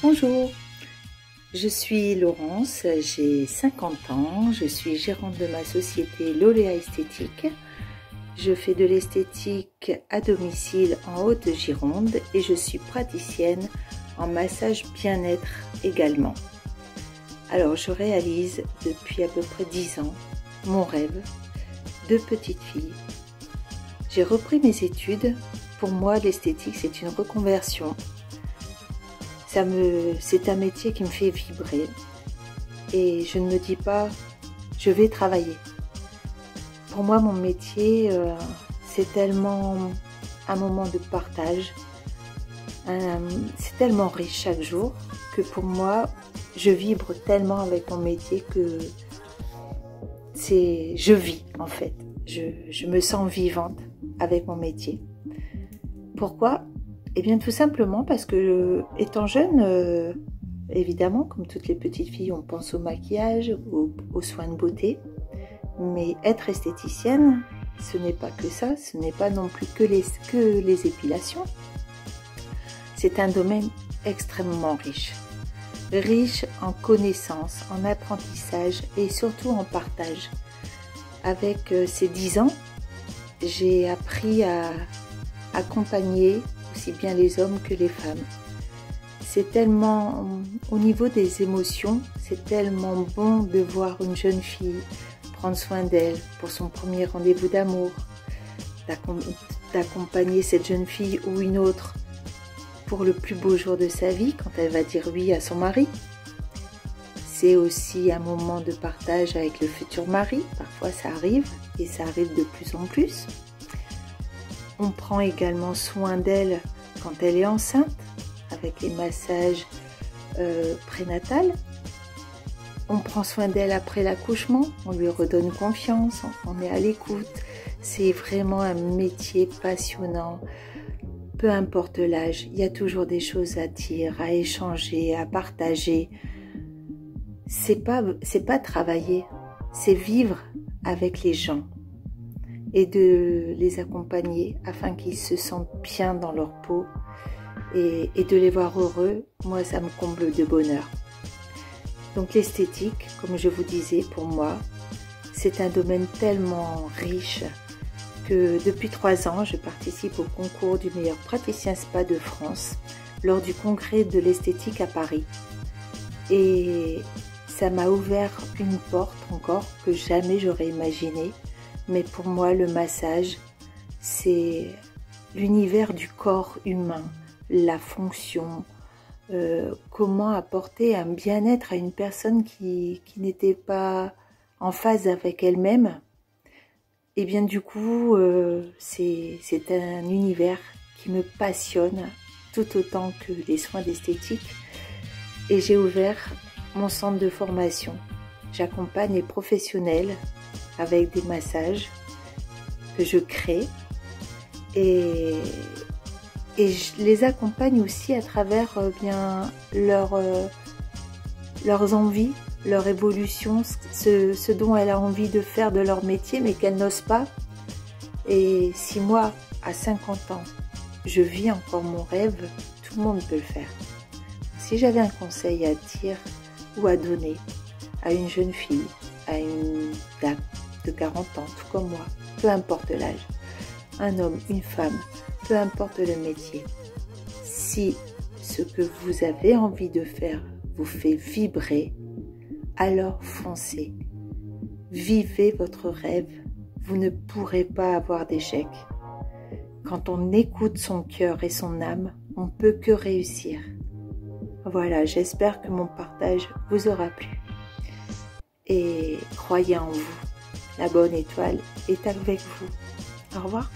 Bonjour, je suis Laurence, j'ai 50 ans, je suis gérante de ma société Loléa Esthétique. Je fais de l'esthétique à domicile en Haute-Gironde et je suis praticienne en massage bien-être également. Alors je réalise depuis à peu près 10 ans mon rêve de petite fille. J'ai repris mes études. Pour moi, l'esthétique, c'est une reconversion. C'est un métier qui me fait vibrer. Et je ne me dis pas, je vais travailler. Pour moi, mon métier, c'est tellement un moment de partage. C'est tellement riche chaque jour que pour moi, je vibre tellement avec mon métier que je vis en fait. Je me sens vivante avec mon métier. Pourquoi? Eh bien tout simplement parce que étant jeune, évidemment comme toutes les petites filles, on pense au maquillage, aux soins de beauté. Mais être esthéticienne, ce n'est pas que ça, ce n'est pas non plus que les épilations. C'est un domaine extrêmement riche. Riche en connaissances, en apprentissage et surtout en partage. Avec ces 10 ans, j'ai appris à accompagner aussi bien les hommes que les femmes. C'est tellement, au niveau des émotions, c'est tellement bon de voir une jeune fille prendre soin d'elle pour son premier rendez-vous d'amour, d'accompagner cette jeune fille ou une autre pour le plus beau jour de sa vie quand elle va dire oui à son mari. C'est aussi un moment de partage avec le futur mari, parfois ça arrive et ça arrive de plus en plus. On prend également soin d'elle quand elle est enceinte, avec les massages prénatals. On prend soin d'elle après l'accouchement, on lui redonne confiance, on est à l'écoute. C'est vraiment un métier passionnant. Peu importe l'âge, il y a toujours des choses à dire, à échanger, à partager. C'est pas travailler, c'est vivre avec les gens et de les accompagner afin qu'ils se sentent bien dans leur peau et de les voir heureux. Moi, ça me comble de bonheur. Donc l'esthétique, comme je vous disais, pour moi, c'est un domaine tellement riche que depuis 3 ans, je participe au concours du meilleur praticien spa de France lors du congrès de l'esthétique à Paris. Et ça m'a ouvert une porte encore que jamais j'aurais imaginé. Mais pour moi, le massage, c'est l'univers du corps humain, la fonction, comment apporter un bien-être à une personne qui n'était pas en phase avec elle-même. Et bien du coup, c'est un univers qui me passionne tout autant que les soins d'esthétique. Et j'ai ouvert mon centre de formation. J'accompagne les professionnels avec des massages que je crée et je les accompagne aussi à travers bien leurs envies, leur évolution, ce dont elle a envie de faire de leur métier mais qu'elle n'ose pas. Et si moi, à 50 ans, je vis encore mon rêve, tout le monde peut le faire. Si j'avais un conseil à dire ou à donner à une jeune fille, à une dame de 40 ans, tout comme moi, peu importe l'âge, un homme, une femme, peu importe le métier, si ce que vous avez envie de faire vous fait vibrer, alors foncez. Vivez votre rêve, vous ne pourrez pas avoir d'échec. Quand on écoute son cœur et son âme, on peut que réussir. Voilà, j'espère que mon partage vous aura plu. Et croyez en vous, la bonne étoile est avec vous. Au revoir.